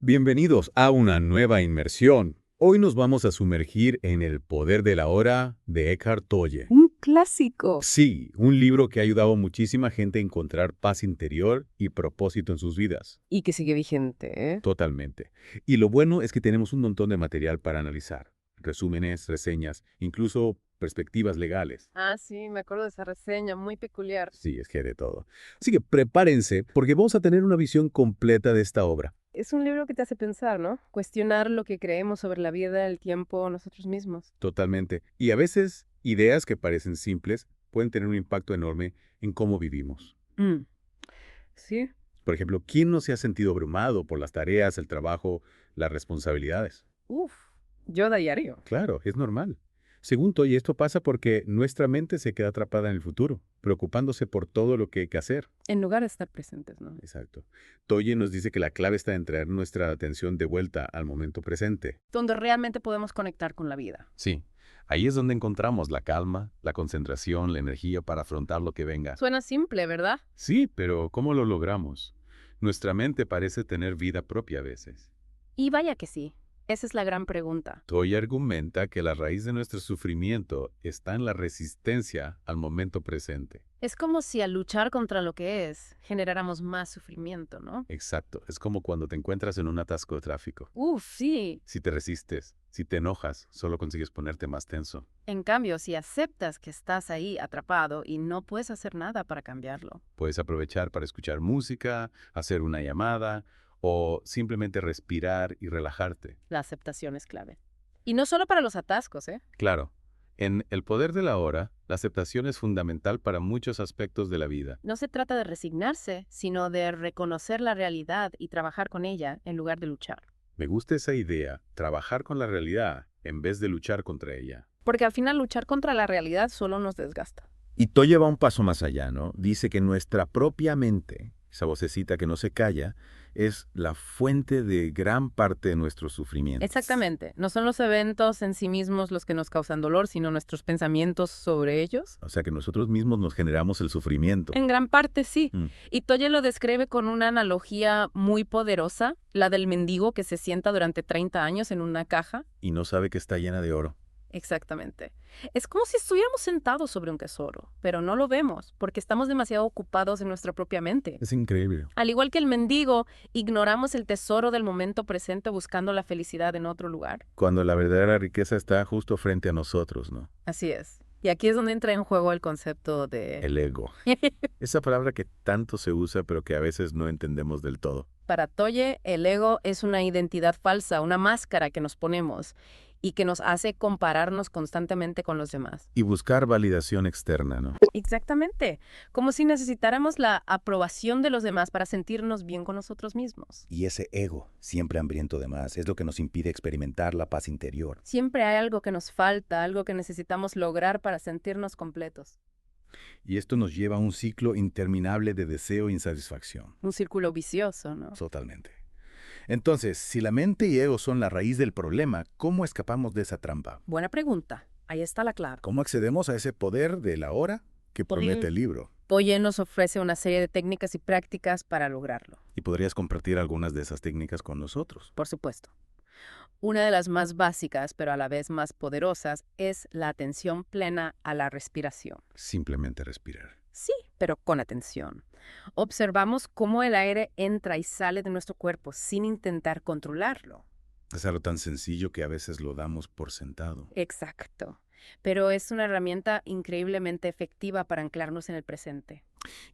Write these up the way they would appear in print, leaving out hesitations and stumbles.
Bienvenidos a una nueva inmersión. Hoy nos vamos a sumergir en El poder de la hora de Eckhart Tolle. Un clásico. Sí, un libro que ha ayudado a muchísima gente a encontrar paz interior y propósito en sus vidas. Y que sigue vigente, ¿eh? Totalmente. Y lo bueno es que tenemos un montón de material para analizar. Resúmenes, reseñas, incluso perspectivas legales. Ah, sí, me acuerdo de esa reseña, muy peculiar. Sí, es que hay de todo. Así que prepárense porque vamos a tener una visión completa de esta obra. Es un libro que te hace pensar, ¿no? Cuestionar lo que creemos sobre la vida, el tiempo, nosotros mismos. Totalmente. Y a veces, ideas que parecen simples pueden tener un impacto enorme en cómo vivimos. Mm, sí. Por ejemplo, ¿quién no se ha sentido abrumado por las tareas, el trabajo, las responsabilidades? Uf, yo a diario. Claro, es normal. Según Toye, esto pasa porque nuestra mente se queda atrapada en el futuro, preocupándose por todo lo que hay que hacer. En lugar de estar presentes, ¿no? Exacto. Toye nos dice que la clave está en traer nuestra atención de vuelta al momento presente. Donde realmente podemos conectar con la vida. Sí, ahí es donde encontramos la calma, la concentración, la energía para afrontar lo que venga. Suena simple, ¿verdad? Sí, pero ¿cómo lo logramos? Nuestra mente parece tener vida propia a veces. Y vaya que sí. Esa es la gran pregunta. Toy argumenta que la raíz de nuestro sufrimiento está en la resistencia al momento presente. Es como si al luchar contra lo que es, generáramos más sufrimiento, ¿no? Exacto, es como cuando te encuentras en un atasco de tráfico. Uf, sí. Si te resistes, si te enojas, solo consigues ponerte más tenso. En cambio, si aceptas que estás ahí atrapado y no puedes hacer nada para cambiarlo. Puedes aprovechar para escuchar música, hacer una llamada o simplemente respirar y relajarte. La aceptación es clave. Y no solo para los atascos, ¿eh? Claro, en El poder de la hora, la aceptación es fundamental para muchos aspectos de la vida. No se trata de resignarse, sino de reconocer la realidad y trabajar con ella en lugar de luchar. Me gusta esa idea, trabajar con la realidad en vez de luchar contra ella. Porque al final luchar contra la realidad solo nos desgasta. Y Toye va un paso más allá, ¿no? Dice que nuestra propia mente, esa vocecita que no se calla, es la fuente de gran parte de nuestro sufrimiento. Exactamente. No son los eventos en sí mismos los que nos causan dolor, sino nuestros pensamientos sobre ellos. O sea que nosotros mismos nos generamos el sufrimiento. En gran parte sí. Mm. Y Toye lo describe con una analogía muy poderosa, la del mendigo que se sienta durante 30 años en una caja. Y no sabe que está llena de oro. Exactamente. Es como si estuviéramos sentados sobre un tesoro, pero no lo vemos porque estamos demasiado ocupados en nuestra propia mente. Es increíble. Al igual que el mendigo, ignoramos el tesoro del momento presente buscando la felicidad en otro lugar. Cuando la verdadera riqueza está justo frente a nosotros, ¿no? Así es. Y aquí es donde entra en juego el concepto de... El ego. Esa palabra que tanto se usa pero que a veces no entendemos del todo. Para Toye, el ego es una identidad falsa, una máscara que nos ponemos y que nos hace compararnos constantemente con los demás. Y buscar validación externa, ¿no? Exactamente, como si necesitáramos la aprobación de los demás para sentirnos bien con nosotros mismos. Y ese ego, siempre hambriento de más, es lo que nos impide experimentar la paz interior. Siempre hay algo que nos falta, algo que necesitamos lograr para sentirnos completos. Y esto nos lleva a un ciclo interminable de deseo e insatisfacción. Un círculo vicioso, ¿no? Totalmente. Entonces, si la mente y ego son la raíz del problema, ¿cómo escapamos de esa trampa? Buena pregunta. Ahí está la clave. ¿Cómo accedemos a ese poder de la hora que promete el libro? Toye nos ofrece una serie de técnicas y prácticas para lograrlo. Y podrías compartir algunas de esas técnicas con nosotros. Por supuesto. Una de las más básicas, pero a la vez más poderosas, es la atención plena a la respiración. Simplemente respirar. Sí, pero con atención. Observamos cómo el aire entra y sale de nuestro cuerpo sin intentar controlarlo. Es algo tan sencillo que a veces lo damos por sentado. Exacto. Pero es una herramienta increíblemente efectiva para anclarnos en el presente.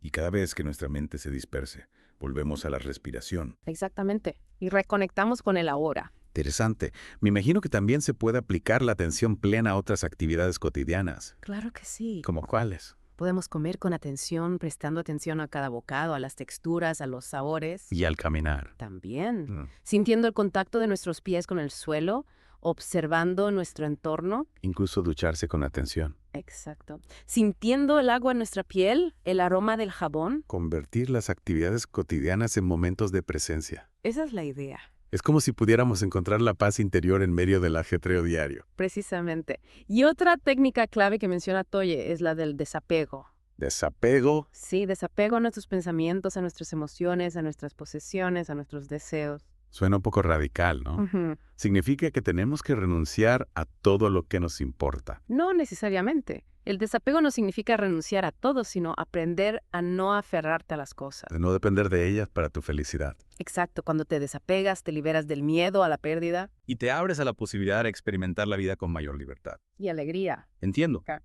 Y cada vez que nuestra mente se disperse, volvemos a la respiración. Exactamente. Y reconectamos con el ahora. Interesante. Me imagino que también se puede aplicar la atención plena a otras actividades cotidianas. Claro que sí. ¿Como cuáles? Podemos comer con atención, prestando atención a cada bocado, a las texturas, a los sabores. Y al caminar. También. Sintiendo el contacto de nuestros pies con el suelo, observando nuestro entorno. Incluso ducharse con atención. Exacto. Sintiendo el agua en nuestra piel, el aroma del jabón. Convertir las actividades cotidianas en momentos de presencia. Esa es la idea. Es como si pudiéramos encontrar la paz interior en medio del ajetreo diario. Precisamente. Y otra técnica clave que menciona Toye es la del desapego. Desapego. Sí, desapego a nuestros pensamientos, a nuestras emociones, a nuestras posesiones, a nuestros deseos. Suena un poco radical, ¿no? Ujú. Significa que tenemos que renunciar a todo lo que nos importa. No necesariamente. El desapego no significa renunciar a todo, sino aprender a no aferrarte a las cosas. De no depender de ellas para tu felicidad. Exacto, cuando te desapegas, te liberas del miedo a la pérdida Y te abres a la posibilidad de experimentar la vida con mayor libertad. y alegría. Entiendo. Ok.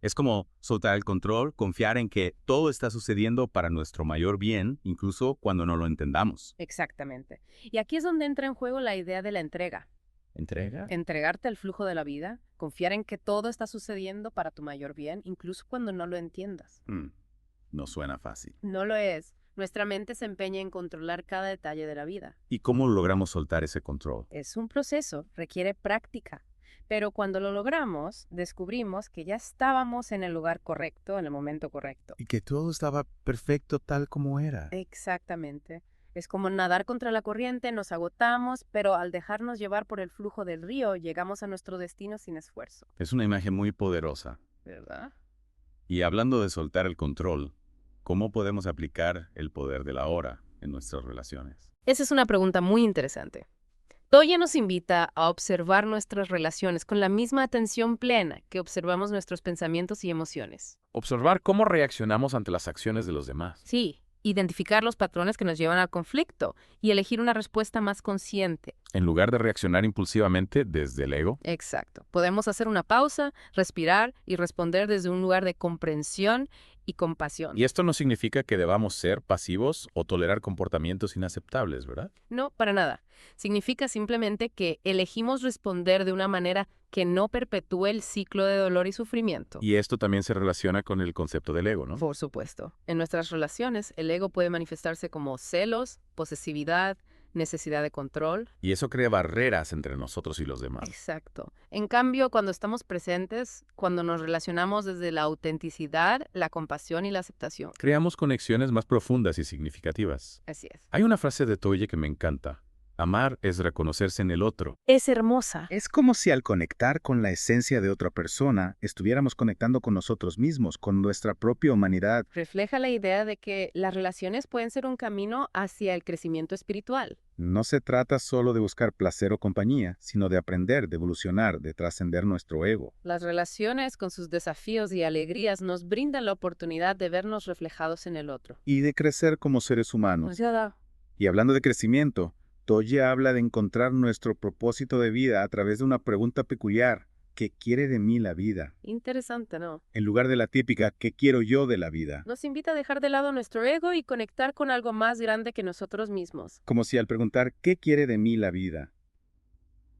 Es como soltar el control, confiar en que todo está sucediendo para nuestro mayor bien, incluso cuando no lo entendamos. Exactamente. Y aquí es donde entra en juego la idea de la entrega. ¿Entrega? Entregarte al flujo de la vida, confiar en que todo está sucediendo para tu mayor bien, incluso cuando no lo entiendas. No suena fácil. No lo es. Nuestra mente se empeña en controlar cada detalle de la vida. ¿Y cómo logramos soltar ese control? Es un proceso, requiere práctica. Pero cuando lo logramos, descubrimos que ya estábamos en el lugar correcto, en el momento correcto. Y que todo estaba perfecto tal como era. Exactamente. Es como nadar contra la corriente, nos agotamos, pero al dejarnos llevar por el flujo del río, llegamos a nuestro destino sin esfuerzo. Es una imagen muy poderosa. ¿Verdad? Y hablando de soltar el control, ¿cómo podemos aplicar el poder de la hora en nuestras relaciones? Esa es una pregunta muy interesante. Toya nos invita a observar nuestras relaciones con la misma atención plena que observamos nuestros pensamientos y emociones. Observar cómo reaccionamos ante las acciones de los demás. Sí, identificar los patrones que nos llevan al conflicto y elegir una respuesta más consciente. En lugar de reaccionar impulsivamente desde el ego. Exacto. Podemos hacer una pausa, respirar y responder desde un lugar de comprensión y compasión. Y esto no significa que debamos ser pasivos o tolerar comportamientos inaceptables, ¿verdad? No, para nada. Significa simplemente que elegimos responder de una manera que no perpetúe el ciclo de dolor y sufrimiento. Y esto también se relaciona con el concepto del ego, ¿no? Por supuesto. En nuestras relaciones, el ego puede manifestarse como celos, posesividad, necesidad de control. Y eso crea barreras entre nosotros y los demás. Exacto. En cambio, cuando estamos presentes, cuando nos relacionamos desde la autenticidad, la compasión y la aceptación. Creamos conexiones más profundas y significativas. Así es. Hay una frase de Toye que me encanta. Amar es reconocerse en el otro. Es hermosa. Es como si al conectar con la esencia de otra persona, estuviéramos conectando con nosotros mismos, con nuestra propia humanidad. Refleja la idea de que las relaciones pueden ser un camino hacia el crecimiento espiritual. No se trata solo de buscar placer o compañía, sino de aprender, de evolucionar, de trascender nuestro ego. Las relaciones, con sus desafíos y alegrías, nos brindan la oportunidad de vernos reflejados en el otro. Y de crecer como seres humanos. Ya da. Y hablando de crecimiento, Toya habla de encontrar nuestro propósito de vida a través de una pregunta peculiar. ¿Qué quiere de mí la vida? Interesante, ¿no? En lugar de la típica ¿qué quiero yo de la vida? Nos invita a dejar de lado nuestro ego y conectar con algo más grande que nosotros mismos. Como si al preguntar ¿qué quiere de mí la vida?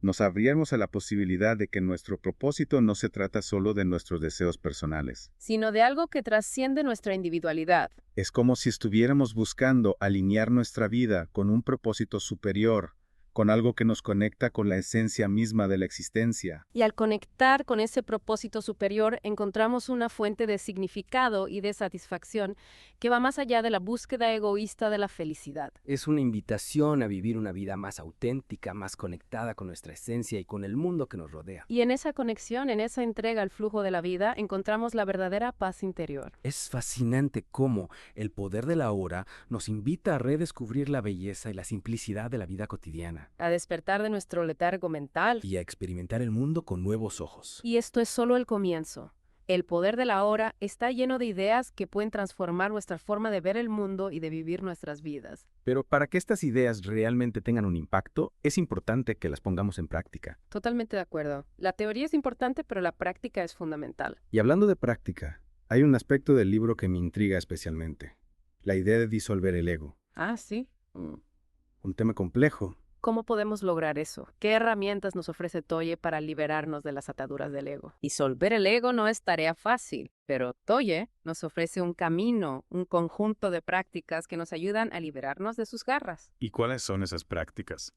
Nos abriéramos a la posibilidad de que nuestro propósito no se trata solo de nuestros deseos personales. Sino de algo que trasciende nuestra individualidad. Es como si estuviéramos buscando alinear nuestra vida con un propósito superior, con algo que nos conecta con la esencia misma de la existencia. Y al conectar con ese propósito superior, encontramos una fuente de significado y de satisfacción que va más allá de la búsqueda egoísta de la felicidad. Es una invitación a vivir una vida más auténtica, más conectada con nuestra esencia y con el mundo que nos rodea. Y en esa conexión, en esa entrega al flujo de la vida, encontramos la verdadera paz interior. Es fascinante cómo el poder de la hora nos invita a redescubrir la belleza y la simplicidad de la vida cotidiana. A despertar de nuestro letargo mental. Y a experimentar el mundo con nuevos ojos. Y esto es solo el comienzo. El poder de la hora está lleno de ideas que pueden transformar nuestra forma de ver el mundo y de vivir nuestras vidas. Pero para que estas ideas realmente tengan un impacto, es importante que las pongamos en práctica. Totalmente de acuerdo. La teoría es importante, pero la práctica es fundamental. Y hablando de práctica, hay un aspecto del libro que me intriga especialmente. La idea de disolver el ego. Ah, sí. Un tema complejo. ¿Cómo podemos lograr eso? ¿Qué herramientas nos ofrece Toye para liberarnos de las ataduras del ego? Disolver el ego no es tarea fácil, pero Toye nos ofrece un camino, un conjunto de prácticas que nos ayudan a liberarnos de sus garras. ¿Y cuáles son esas prácticas?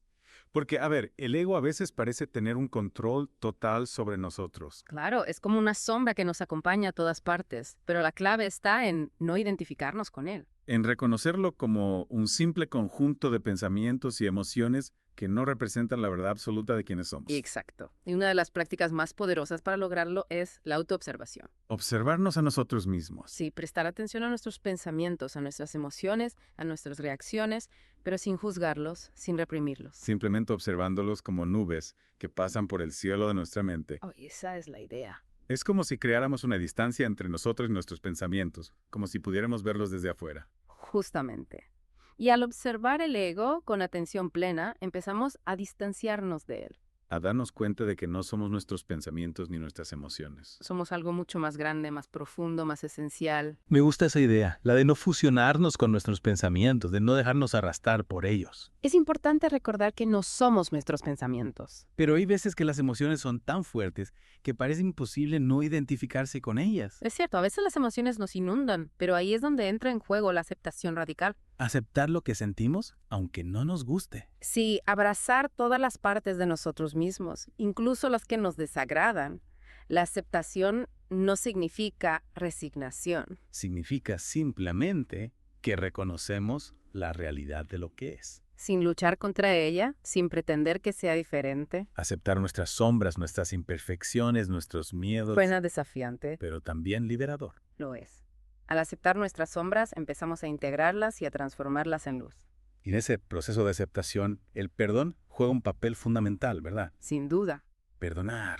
Porque, a ver, el ego a veces parece tener un control total sobre nosotros. Claro, es como una sombra que nos acompaña a todas partes, pero la clave está en no identificarnos con él. En reconocerlo como un simple conjunto de pensamientos y emociones que no representan la verdad absoluta de quienes somos. Exacto. Y una de las prácticas más poderosas para lograrlo es la autoobservación. Observarnos a nosotros mismos. Sí, prestar atención a nuestros pensamientos, a nuestras emociones, a nuestras reacciones, pero sin juzgarlos, sin reprimirlos. Simplemente observándolos como nubes que pasan por el cielo de nuestra mente. Oh, esa es la idea. Es como si creáramos una distancia entre nosotros y nuestros pensamientos, como si pudiéramos verlos desde afuera. Justamente. Y al observar el ego con atención plena, empezamos a distanciarnos de él. A darnos cuenta de que no somos nuestros pensamientos ni nuestras emociones. Somos algo mucho más grande, más profundo, más esencial. Me gusta esa idea, la de no fusionarnos con nuestros pensamientos, de no dejarnos arrastrar por ellos. Es importante recordar que no somos nuestros pensamientos. Pero hay veces que las emociones son tan fuertes que parece imposible no identificarse con ellas. Es cierto, a veces las emociones nos inundan, pero ahí es donde entra en juego la aceptación radical. Aceptar lo que sentimos, aunque no nos guste. Sí, abrazar todas las partes de nosotros mismos, incluso las que nos desagradan. La aceptación no significa resignación. Significa simplemente que reconocemos la realidad de lo que es. Sin luchar contra ella, sin pretender que sea diferente. Aceptar nuestras sombras, nuestras imperfecciones, nuestros miedos, Suena desafiante, pero también liberador. lo es. Al aceptar nuestras sombras, empezamos a integrarlas y a transformarlas en luz. Y en ese proceso de aceptación, el perdón juega un papel fundamental, ¿verdad? Sin duda. Perdonar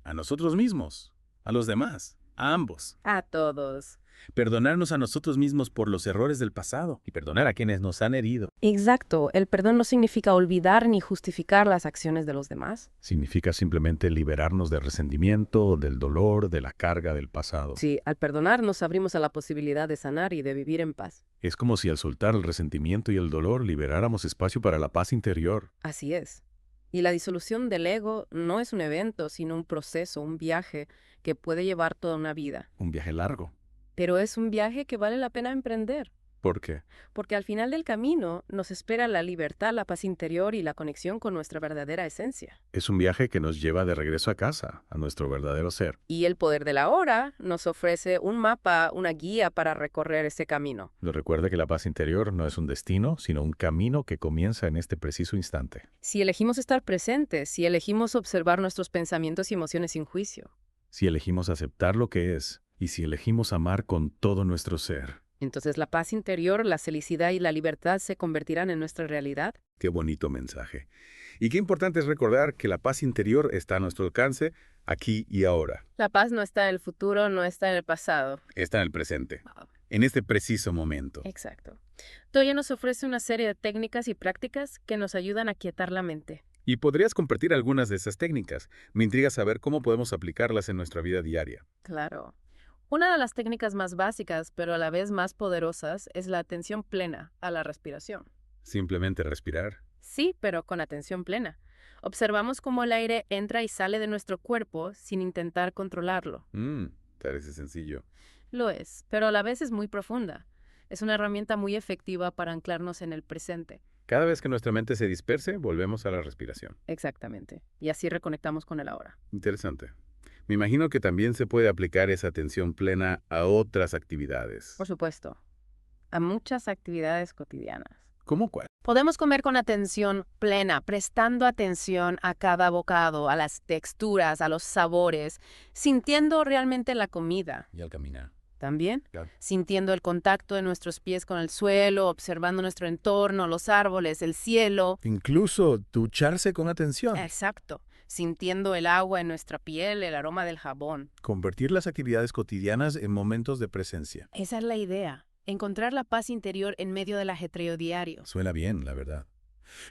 a nosotros mismos, a los demás, a ambos. A todos. Perdonarnos a nosotros mismos por los errores del pasado y perdonar a quienes nos han herido. Exacto. El perdón no significa olvidar ni justificar las acciones de los demás. Significa simplemente liberarnos del resentimiento, del dolor, de la carga del pasado. Sí, al perdonar nos abrimos a la posibilidad de sanar y de vivir en paz. Es como si al soltar el resentimiento y el dolor liberáramos espacio para la paz interior. Así es. Y la disolución del ego no es un evento, sino un proceso, un viaje que puede llevar toda una vida. Un viaje largo. Pero es un viaje que vale la pena emprender, ¿Por qué? porque al final del camino nos espera la libertad, la paz interior y la conexión con nuestra verdadera esencia. Es un viaje que nos lleva de regreso a casa, a nuestro verdadero ser. Y el poder de la hora nos ofrece un mapa, una guía para recorrer ese camino. Nos recuerda que la paz interior no es un destino, sino un camino que comienza en este preciso instante. Si elegimos estar presentes, si elegimos observar nuestros pensamientos y emociones sin juicio, Si elegimos aceptar lo que es, y si elegimos amar con todo nuestro ser. entonces la paz interior, la felicidad y la libertad se convertirán en nuestra realidad. Qué bonito mensaje. Y qué importante es recordar que la paz interior está a nuestro alcance, aquí y ahora. La paz no está en el futuro, no está en el pasado. Está en el presente, en este preciso momento. Exacto. Toya nos ofrece una serie de técnicas y prácticas que nos ayudan a quietar la mente. Y podrías compartir algunas de esas técnicas. Me intriga saber cómo podemos aplicarlas en nuestra vida diaria. Claro. Una de las técnicas más básicas, pero a la vez más poderosas, es la atención plena a la respiración. Simplemente respirar. Sí, pero con atención plena. Observamos cómo el aire entra y sale de nuestro cuerpo sin intentar controlarlo. Parece sencillo. Lo es, pero a la vez es muy profunda. Es una herramienta muy efectiva para anclarnos en el presente. Cada vez que nuestra mente se disperse, volvemos a la respiración. Exactamente. Y así reconectamos con el ahora. Interesante. Me imagino que también se puede aplicar esa atención plena a otras actividades. Por supuesto, a muchas actividades cotidianas. ¿Cómo cuál? Podemos comer con atención plena, prestando atención a cada bocado, a las texturas, a los sabores, sintiendo realmente la comida. Y al caminar. También, Claro. sintiendo el contacto de nuestros pies con el suelo, observando nuestro entorno, los árboles, el cielo. Incluso ducharse con atención. Exacto. Sintiendo el agua en nuestra piel, el aroma del jabón. Convertir las actividades cotidianas en momentos de presencia. Esa es la idea. Encontrar la paz interior en medio del ajetreo diario. Suena bien, la verdad.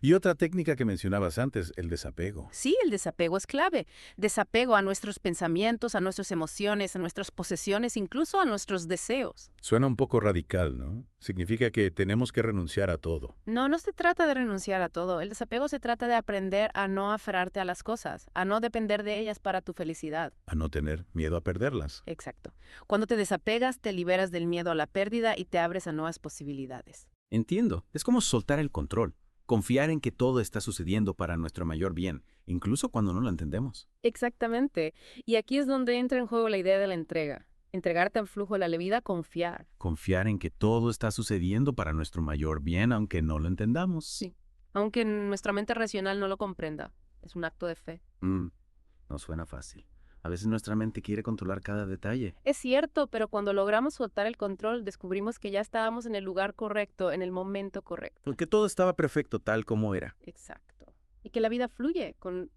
Y otra técnica que mencionabas antes, el desapego. Sí, el desapego es clave. Desapego a nuestros pensamientos, a nuestras emociones, a nuestras posesiones, incluso a nuestros deseos. Suena un poco radical, ¿no? Significa que tenemos que renunciar a todo. No, no se trata de renunciar a todo. El desapego se trata de aprender a no aferrarte a las cosas, a no depender de ellas para tu felicidad. A no tener miedo a perderlas. Exacto. Cuando te desapegas, te liberas del miedo a la pérdida y te abres a nuevas posibilidades. Entiendo. Es como soltar el control. Confiar en que todo está sucediendo para nuestro mayor bien, incluso cuando no lo entendemos. Exactamente. Y aquí es donde entra en juego la idea de la entrega. Entregarte al flujo de la vida, confiar. Confiar en que todo está sucediendo para nuestro mayor bien, aunque no lo entendamos. Sí. Aunque nuestra mente racional no lo comprenda. Es un acto de fe. No suena fácil. A veces nuestra mente quiere controlar cada detalle. Es cierto, pero cuando logramos soltar el control, descubrimos que ya estábamos en el lugar correcto, en el momento correcto. Porque todo estaba perfecto tal como era. Exacto. Y que la vida fluye con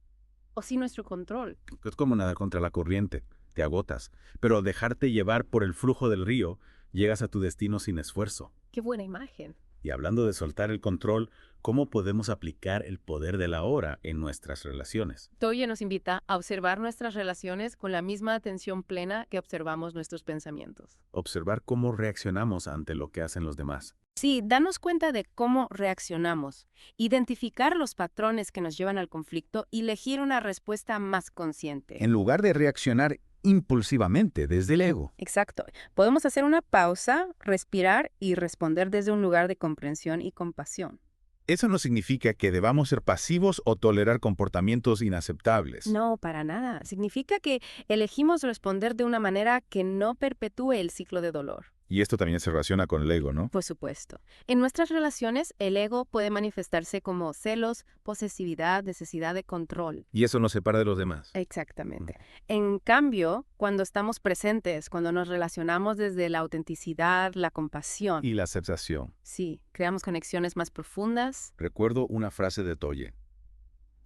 o sin nuestro control. Es como nadar contra la corriente, te agotas. Pero al dejarte llevar por el flujo del río, llegas a tu destino sin esfuerzo. Qué buena imagen. Y hablando de soltar el control, ¿cómo podemos aplicar el poder de la hora en nuestras relaciones? Toye nos invita a observar nuestras relaciones con la misma atención plena que observamos nuestros pensamientos. Observar cómo reaccionamos ante lo que hacen los demás. Sí, darnos cuenta de cómo reaccionamos, identificar los patrones que nos llevan al conflicto y elegir una respuesta más consciente. En lugar de reaccionar impulsivamente desde el ego. Exacto. Podemos hacer una pausa, respirar y responder desde un lugar de comprensión y compasión. Eso no significa que debamos ser pasivos o tolerar comportamientos inaceptables. No, para nada. Significa que elegimos responder de una manera que no perpetúe el ciclo de dolor. Y esto también se relaciona con el ego, ¿no? Por supuesto. En nuestras relaciones, el ego puede manifestarse como celos, posesividad, necesidad de control. Y eso nos separa de los demás. Exactamente. En cambio, cuando estamos presentes, cuando nos relacionamos desde la autenticidad, la compasión, Y la aceptación. sí, creamos conexiones más profundas, Recuerdo una frase de Toye.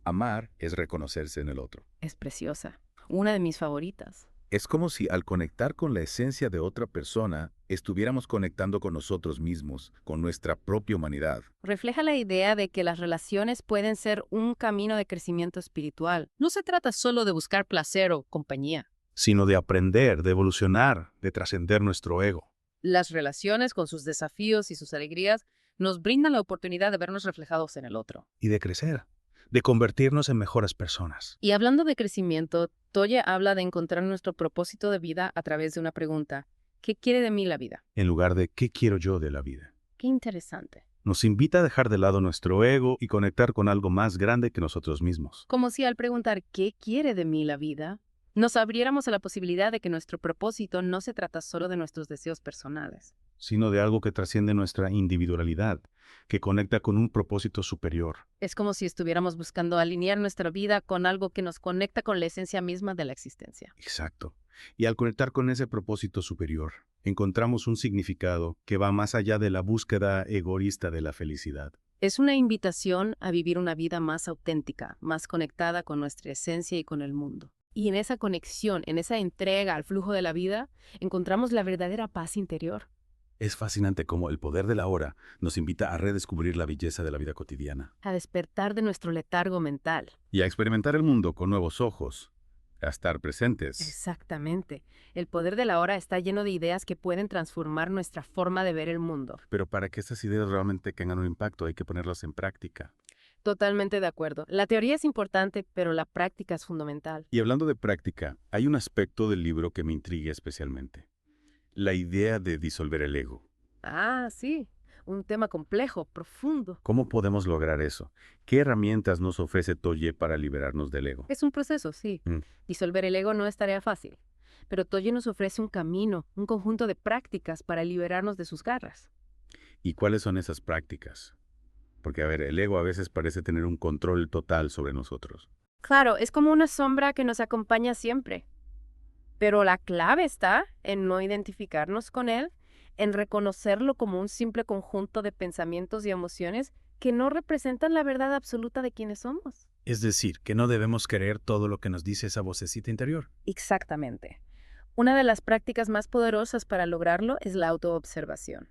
Amar es reconocerse en el otro. es preciosa. Una de mis favoritas. Es como si al conectar con la esencia de otra persona, estuviéramos conectando con nosotros mismos, con nuestra propia humanidad. Refleja la idea de que las relaciones pueden ser un camino de crecimiento espiritual. No se trata solo de buscar placer o compañía. Sino de aprender, de evolucionar, de trascender nuestro ego. Las relaciones, con sus desafíos y sus alegrías, nos brindan la oportunidad de vernos reflejados en el otro. Y de crecer, de convertirnos en mejores personas. Y hablando de crecimiento, Toye habla de encontrar nuestro propósito de vida a través de una pregunta. ¿Qué quiere de mí la vida? En lugar de ¿qué quiero yo de la vida? Qué interesante. Nos invita a dejar de lado nuestro ego y conectar con algo más grande que nosotros mismos. Como si al preguntar ¿qué quiere de mí la vida?, nos abriéramos a la posibilidad de que nuestro propósito no se trata solo de nuestros deseos personales. Sino de algo que trasciende nuestra individualidad, que conecta con un propósito superior. Es como si estuviéramos buscando alinear nuestra vida con algo que nos conecta con la esencia misma de la existencia. Exacto. Y al conectar con ese propósito superior, encontramos un significado que va más allá de la búsqueda egoísta de la felicidad. Es una invitación a vivir una vida más auténtica, más conectada con nuestra esencia y con el mundo. Y en esa conexión, en esa entrega al flujo de la vida, encontramos la verdadera paz interior. Es fascinante cómo el poder de la hora nos invita a redescubrir la belleza de la vida cotidiana. A despertar de nuestro letargo mental. Y a experimentar el mundo con nuevos ojos. A estar presentes. Exactamente. El poder de la hora está lleno de ideas que pueden transformar nuestra forma de ver el mundo. Pero para que estas ideas realmente tengan un impacto hay que ponerlas en práctica. Totalmente de acuerdo. La teoría es importante, pero la práctica es fundamental. Y hablando de práctica, hay un aspecto del libro que me intriga especialmente. La idea de disolver el ego. Ah, sí. Un tema complejo, profundo. ¿Cómo podemos lograr eso? ¿Qué herramientas nos ofrece Toye para liberarnos del ego? Es un proceso, sí. Disolver el ego no es tarea fácil. Pero Toye nos ofrece un camino, un conjunto de prácticas para liberarnos de sus garras. ¿Y cuáles son esas prácticas? Porque, a ver, el ego a veces parece tener un control total sobre nosotros. Claro, es como una sombra que nos acompaña siempre. Pero la clave está en no identificarnos con él, en reconocerlo como un simple conjunto de pensamientos y emociones que no representan la verdad absoluta de quienes somos. Es decir, que no debemos creer todo lo que nos dice esa vocecita interior. Exactamente. Una de las prácticas más poderosas para lograrlo es la autoobservación.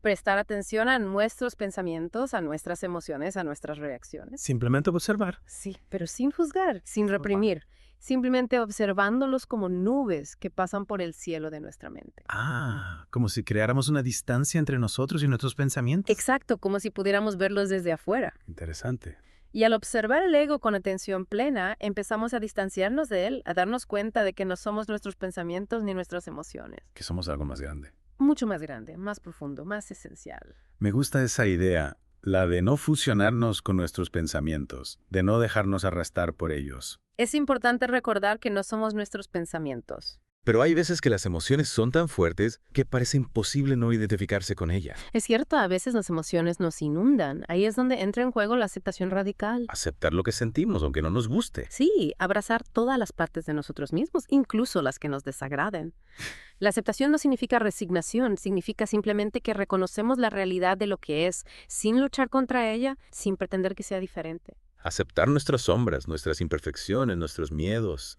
Prestar atención a nuestros pensamientos, a nuestras emociones, a nuestras reacciones. Simplemente observar. Sí, pero sin juzgar, sin reprimir. Simplemente observándolos como nubes que pasan por el cielo de nuestra mente. Ah, como si creáramos una distancia entre nosotros y nuestros pensamientos. Exacto, como si pudiéramos verlos desde afuera. Interesante. Y al observar el ego con atención plena, empezamos a distanciarnos de él, a darnos cuenta de que no somos nuestros pensamientos ni nuestras emociones. Que somos algo más grande. Mucho más grande, más profundo, más esencial. Me gusta esa idea, la de no fusionarnos con nuestros pensamientos, de no dejarnos arrastrar por ellos. Es importante recordar que no somos nuestros pensamientos. Pero hay veces que las emociones son tan fuertes que parece imposible no identificarse con ellas. Es cierto, a veces las emociones nos inundan. Ahí es donde entra en juego la aceptación radical. Aceptar lo que sentimos, aunque no nos guste. Sí, abrazar todas las partes de nosotros mismos, incluso las que nos desagraden. La aceptación no significa resignación, significa simplemente que reconocemos la realidad de lo que es, sin luchar contra ella, sin pretender que sea diferente. Aceptar nuestras sombras, nuestras imperfecciones, nuestros miedos.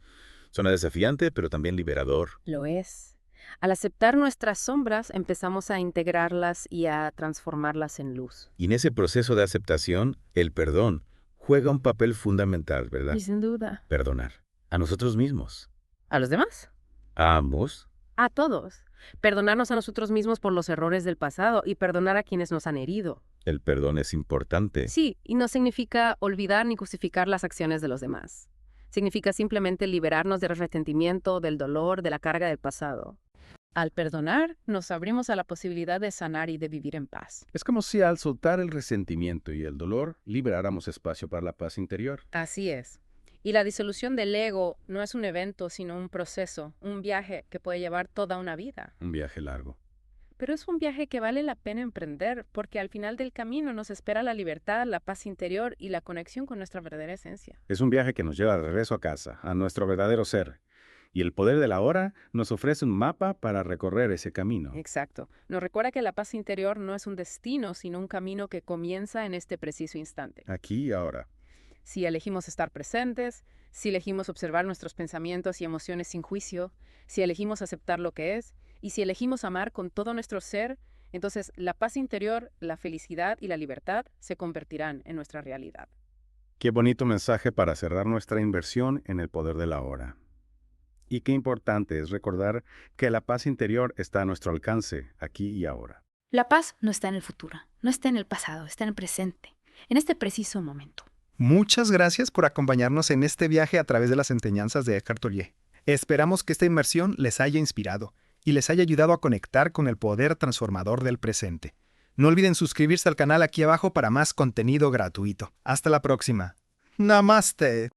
Suena desafiante, pero también liberador. Lo es. Al aceptar nuestras sombras, empezamos a integrarlas y a transformarlas en luz. Y en ese proceso de aceptación, el perdón juega un papel fundamental, ¿verdad? Y sin duda. Perdonar. A nosotros mismos. ¿A los demás? A ambos. A todos. Perdonarnos a nosotros mismos por los errores del pasado y perdonar a quienes nos han herido. El perdón es importante. Sí, y no significa olvidar ni justificar las acciones de los demás. Significa simplemente liberarnos del resentimiento, del dolor, de la carga del pasado. Al perdonar, nos abrimos a la posibilidad de sanar y de vivir en paz. Es como si al soltar el resentimiento y el dolor, liberáramos espacio para la paz interior. Así es. Y la disolución del ego no es un evento, sino un proceso, un viaje que puede llevar toda una vida. Un viaje largo. Pero es un viaje que vale la pena emprender, porque al final del camino nos espera la libertad, la paz interior y la conexión con nuestra verdadera esencia. Es un viaje que nos lleva de regreso a casa, a nuestro verdadero ser. Y el poder de la hora nos ofrece un mapa para recorrer ese camino. Exacto. Nos recuerda que la paz interior no es un destino, sino un camino que comienza en este preciso instante. Aquí y ahora. Si elegimos estar presentes, si elegimos observar nuestros pensamientos y emociones sin juicio, si elegimos aceptar lo que es, y si elegimos amar con todo nuestro ser, entonces la paz interior, la felicidad y la libertad se convertirán en nuestra realidad. Qué bonito mensaje para cerrar nuestra inversión en el poder de la hora. Y qué importante es recordar que la paz interior está a nuestro alcance, aquí y ahora. La paz no está en el futuro, no está en el pasado, está en el presente, en este preciso momento. Muchas gracias por acompañarnos en este viaje a través de las enseñanzas de Eckhart Tolle. Esperamos que esta inmersión les haya inspirado y les haya ayudado a conectar con el poder transformador del presente. No olviden suscribirse al canal aquí abajo para más contenido gratuito. Hasta la próxima. Namaste.